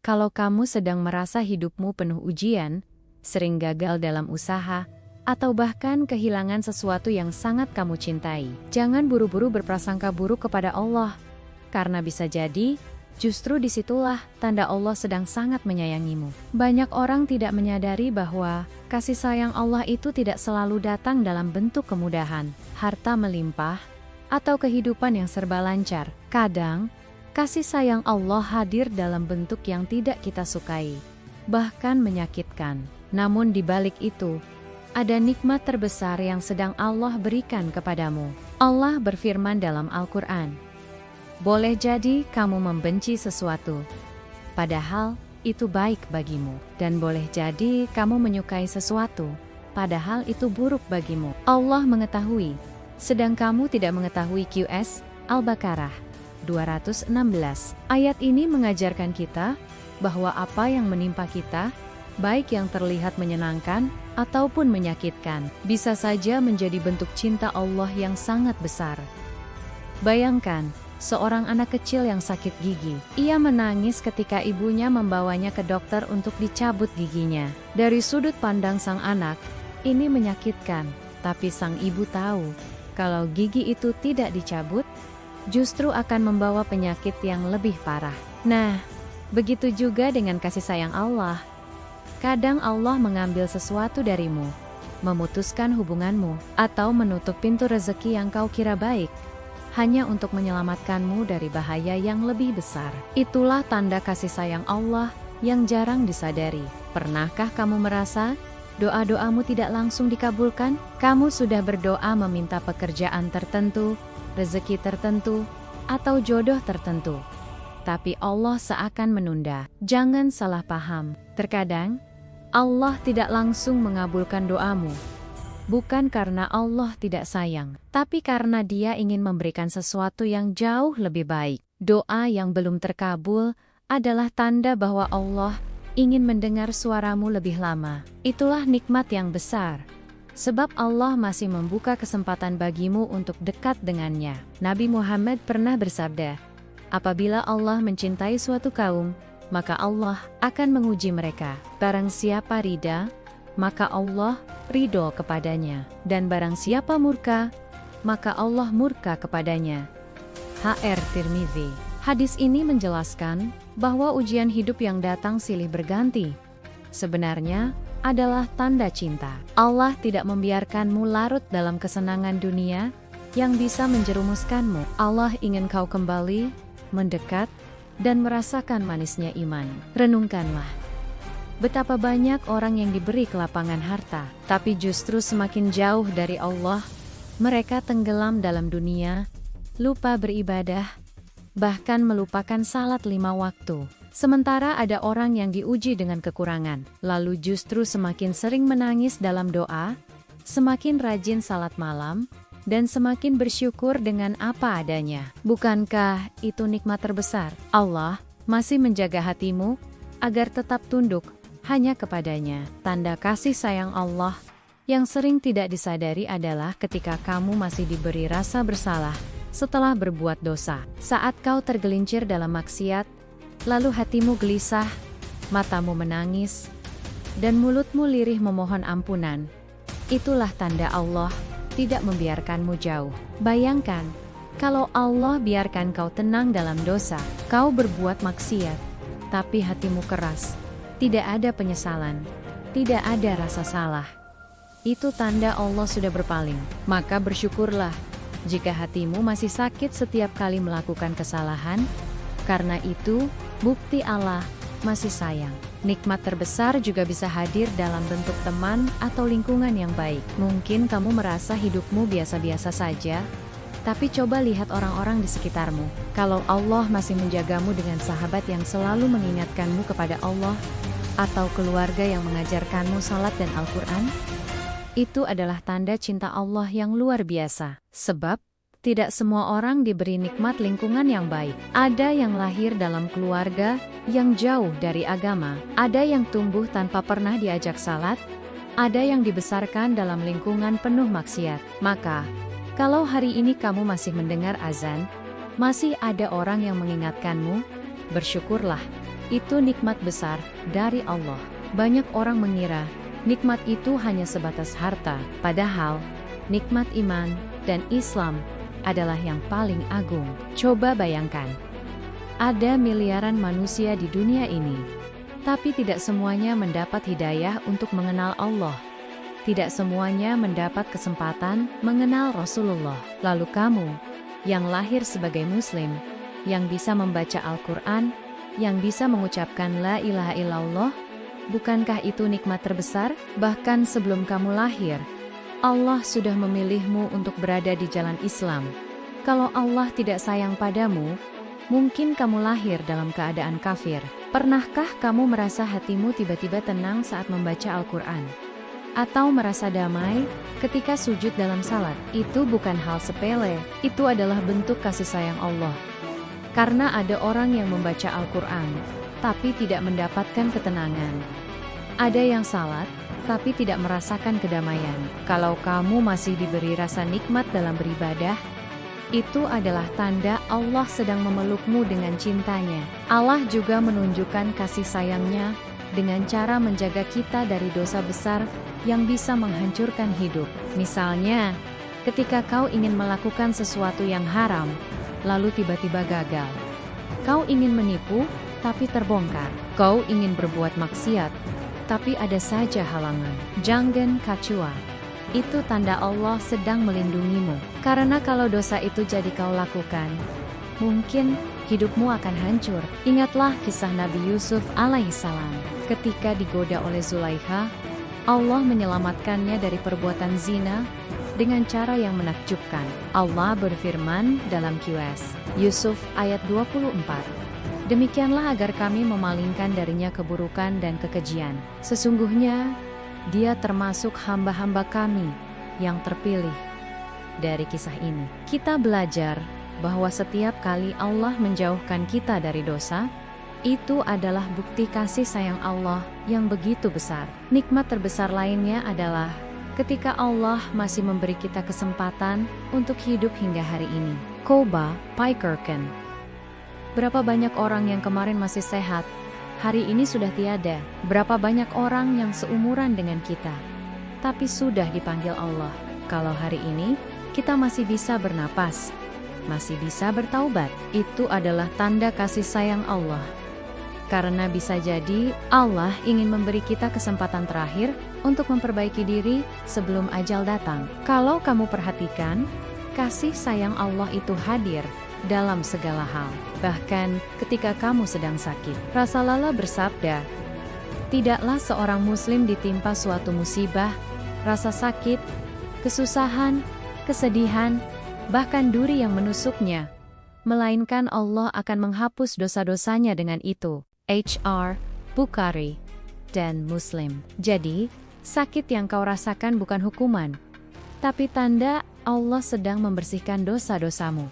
Kalau kamu sedang merasa hidupmu penuh ujian, sering gagal dalam usaha, atau bahkan kehilangan sesuatu yang sangat kamu cintai, jangan buru-buru berprasangka buruk kepada Allah. Karena bisa jadi, justru disitulah tanda Allah sedang sangat menyayangimu. Banyak orang tidak menyadari bahwa kasih sayang Allah itu tidak selalu datang dalam bentuk kemudahan, harta melimpah, atau kehidupan yang serba lancar. Kadang, kasih sayang Allah hadir dalam bentuk yang tidak kita sukai, bahkan menyakitkan. Namun di balik itu, ada nikmat terbesar yang sedang Allah berikan kepadamu. Allah berfirman dalam Al-Quran, "Boleh jadi kamu membenci sesuatu, padahal itu baik bagimu. Dan boleh jadi kamu menyukai sesuatu, padahal itu buruk bagimu." Allah mengetahui, sedang kamu tidak mengetahui. QS Al-Baqarah 216. Ayat ini mengajarkan kita bahwa apa yang menimpa kita, baik yang terlihat menyenangkan ataupun menyakitkan, bisa saja menjadi bentuk cinta Allah yang sangat besar. Bayangkan, seorang anak kecil yang sakit gigi. Ia menangis ketika ibunya membawanya ke dokter untuk dicabut giginya. Dari sudut pandang sang anak, ini menyakitkan, tapi sang ibu tahu, kalau gigi itu tidak dicabut, justru akan membawa penyakit yang lebih parah. Nah, begitu juga dengan kasih sayang Allah. Kadang Allah mengambil sesuatu darimu, memutuskan hubunganmu, atau menutup pintu rezeki yang kau kira baik, hanya untuk menyelamatkanmu dari bahaya yang lebih besar. Itulah tanda kasih sayang Allah yang jarang disadari. Pernahkah kamu merasa doa-doamu tidak langsung dikabulkan? Kamu sudah berdoa meminta pekerjaan tertentu, rezeki tertentu, atau jodoh tertentu, tapi Allah seakan menunda. Jangan salah paham. Terkadang, Allah tidak langsung mengabulkan doamu, bukan karena Allah tidak sayang, tapi karena Dia ingin memberikan sesuatu yang jauh lebih baik. Doa yang belum terkabul adalah tanda bahwa Allah ingin mendengar suaramu lebih lama. Itulah nikmat yang besar, sebab Allah masih membuka kesempatan bagimu untuk dekat dengannya. Nabi Muhammad pernah bersabda, apabila Allah mencintai suatu kaum, maka Allah akan menguji mereka. Barang siapa rida, maka Allah ridho kepadanya. Dan barang siapa murka, maka Allah murka kepadanya. HR Tirmidzi. Hadis ini menjelaskan bahwa ujian hidup yang datang silih berganti sebenarnya adalah tanda cinta. Allah tidak membiarkanmu larut dalam kesenangan dunia yang bisa menjerumuskanmu. Allah ingin kau kembali, mendekat, dan merasakan manisnya iman. Renungkanlah, betapa banyak orang yang diberi kelapangan harta, tapi justru semakin jauh dari Allah. Mereka tenggelam dalam dunia, lupa beribadah, bahkan melupakan salat 5 waktu. Sementara ada orang yang diuji dengan kekurangan, lalu justru semakin sering menangis dalam doa, semakin rajin salat malam, dan semakin bersyukur dengan apa adanya. Bukankah itu nikmat terbesar? Allah masih menjaga hatimu agar tetap tunduk hanya kepadanya. Tanda kasih sayang Allah yang sering tidak disadari adalah ketika kamu masih diberi rasa bersalah setelah berbuat dosa. Saat kau tergelincir dalam maksiat, lalu hatimu gelisah, matamu menangis, dan mulutmu lirih memohon ampunan, itulah tanda Allah tidak membiarkanmu jauh. Bayangkan, kalau Allah biarkan kau tenang dalam dosa, kau berbuat maksiat, tapi hatimu keras, tidak ada penyesalan, tidak ada rasa salah. Itu tanda Allah sudah berpaling. Maka bersyukurlah jika hatimu masih sakit setiap kali melakukan kesalahan, karena itu bukti Allah masih sayang. Nikmat terbesar juga bisa hadir dalam bentuk teman atau lingkungan yang baik. Mungkin kamu merasa hidupmu biasa-biasa saja, tapi coba lihat orang-orang di sekitarmu. Kalau Allah masih menjagamu dengan sahabat yang selalu mengingatkanmu kepada Allah, atau keluarga yang mengajarkanmu salat dan Al-Quran, itu adalah tanda cinta Allah yang luar biasa. Sebab, tidak semua orang diberi nikmat lingkungan yang baik. Ada yang lahir dalam keluarga yang jauh dari agama, ada yang tumbuh tanpa pernah diajak salat, ada yang dibesarkan dalam lingkungan penuh maksiat. Maka, kalau hari ini kamu masih mendengar azan, masih ada orang yang mengingatkanmu, bersyukurlah. Itu nikmat besar dari Allah. Banyak orang mengira nikmat itu hanya sebatas harta, padahal nikmat iman dan Islam adalah yang paling agung. Coba bayangkan, ada miliaran manusia di dunia ini, tapi tidak semuanya mendapat hidayah untuk mengenal Allah. Tidak semuanya mendapat kesempatan mengenal Rasulullah. Lalu kamu, yang lahir sebagai Muslim, yang bisa membaca Al-Quran, yang bisa mengucapkan La ilaha illallah, bukankah itu nikmat terbesar? Bahkan sebelum kamu lahir, Allah sudah memilihmu untuk berada di jalan Islam. Kalau Allah tidak sayang padamu, mungkin kamu lahir dalam keadaan kafir. Pernahkah kamu merasa hatimu tiba-tiba tenang saat membaca Al-Quran? Atau merasa damai ketika sujud dalam salat? Itu bukan hal sepele, itu adalah bentuk kasih sayang Allah. Karena ada orang yang membaca Al-Quran, tapi tidak mendapatkan ketenangan. Ada yang salat, tapi tidak merasakan kedamaian. Kalau kamu masih diberi rasa nikmat dalam beribadah, itu adalah tanda Allah sedang memelukmu dengan cintanya. Allah juga menunjukkan kasih sayangnya dengan cara menjaga kita dari dosa besar yang bisa menghancurkan hidup. Misalnya, ketika kau ingin melakukan sesuatu yang haram, lalu tiba-tiba gagal. Kau ingin menipu, tapi terbongkar. Kau ingin berbuat maksiat, tapi ada saja halangan. Jangan kecewa. Itu tanda Allah sedang melindungimu. Karena kalau dosa itu jadi kau lakukan, mungkin hidupmu akan hancur. Ingatlah kisah Nabi Yusuf alaihissalam. Ketika digoda oleh Zulaikha, Allah menyelamatkannya dari perbuatan zina dengan cara yang menakjubkan. Allah berfirman dalam QS Yusuf ayat 24. Demikianlah agar kami memalingkan darinya keburukan dan kekejian. Sesungguhnya, dia termasuk hamba-hamba kami yang terpilih. Dari kisah ini, kita belajar bahwa setiap kali Allah menjauhkan kita dari dosa, itu adalah bukti kasih sayang Allah yang begitu besar. Nikmat terbesar lainnya adalah ketika Allah masih memberi kita kesempatan untuk hidup hingga hari ini. Koba Pikerken. Berapa banyak orang yang kemarin masih sehat, hari ini sudah tiada. Berapa banyak orang yang seumuran dengan kita, tapi sudah dipanggil Allah. Kalau hari ini kita masih bisa bernapas, masih bisa bertaubat, itu adalah tanda kasih sayang Allah. Karena bisa jadi Allah ingin memberi kita kesempatan terakhir untuk memperbaiki diri sebelum ajal datang. Kalau kamu perhatikan, kasih sayang Allah itu hadir dalam segala hal. Bahkan ketika kamu sedang sakit. Rasulullah bersabda, tidaklah seorang muslim ditimpa suatu musibah, rasa sakit, kesusahan, kesedihan, bahkan duri yang menusuknya, melainkan Allah akan menghapus dosa-dosanya dengan itu. HR, Bukhari, dan Muslim. Jadi, sakit yang kau rasakan bukan hukuman, tapi tanda Allah sedang membersihkan dosa-dosamu.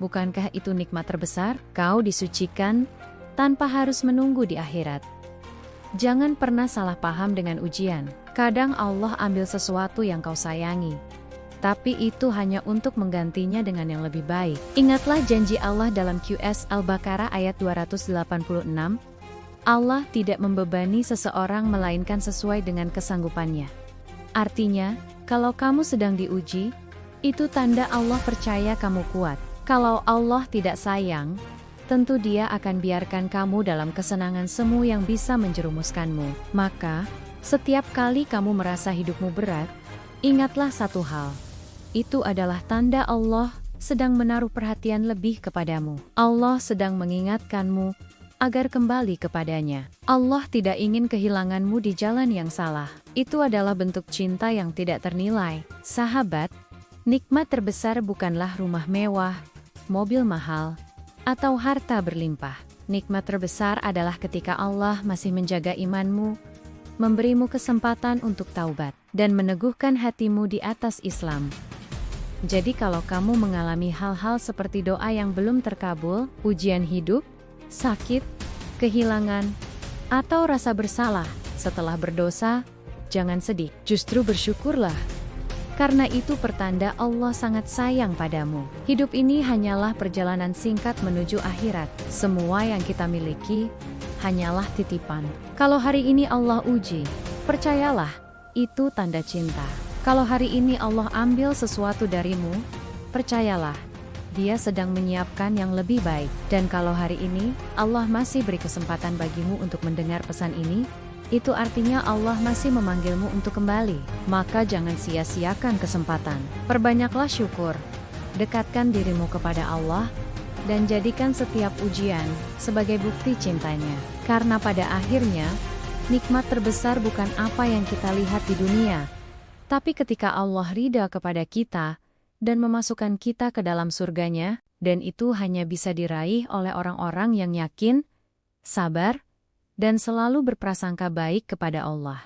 Bukankah itu nikmat terbesar? Kau disucikan tanpa harus menunggu di akhirat. Jangan pernah salah paham dengan ujian. Kadang Allah ambil sesuatu yang kau sayangi, tapi itu hanya untuk menggantinya dengan yang lebih baik. Ingatlah janji Allah dalam QS Al-Baqarah ayat 286. Allah tidak membebani seseorang melainkan sesuai dengan kesanggupannya. Artinya, kalau kamu sedang diuji, itu tanda Allah percaya kamu kuat. Kalau Allah tidak sayang, tentu Dia akan biarkan kamu dalam kesenangan semu yang bisa menjerumuskanmu. Maka, setiap kali kamu merasa hidupmu berat, ingatlah satu hal. Itu adalah tanda Allah sedang menaruh perhatian lebih kepadamu. Allah sedang mengingatkanmu agar kembali kepadanya. Allah tidak ingin kehilanganmu di jalan yang salah. Itu adalah bentuk cinta yang tidak ternilai. Sahabat, nikmat terbesar bukanlah rumah mewah, mobil mahal, atau harta berlimpah. Nikmat terbesar adalah ketika Allah masih menjaga imanmu, memberimu kesempatan untuk taubat, dan meneguhkan hatimu di atas Islam. Jadi kalau kamu mengalami hal-hal seperti doa yang belum terkabul, ujian hidup, sakit, kehilangan, atau rasa bersalah setelah berdosa, jangan sedih, justru bersyukurlah. Karena itu pertanda Allah sangat sayang padamu. Hidup ini hanyalah perjalanan singkat menuju akhirat. Semua yang kita miliki hanyalah titipan. Kalau hari ini Allah uji, percayalah, itu tanda cinta. Kalau hari ini Allah ambil sesuatu darimu, percayalah, Dia sedang menyiapkan yang lebih baik. Dan kalau hari ini Allah masih beri kesempatan bagimu untuk mendengar pesan ini, itu artinya Allah masih memanggilmu untuk kembali. Maka jangan sia-siakan kesempatan. Perbanyaklah syukur, dekatkan dirimu kepada Allah, dan jadikan setiap ujian sebagai bukti cintanya. Karena pada akhirnya, nikmat terbesar bukan apa yang kita lihat di dunia, tapi ketika Allah ridha kepada kita dan memasukkan kita ke dalam surganya, dan itu hanya bisa diraih oleh orang-orang yang yakin, sabar, dan selalu berprasangka baik kepada Allah.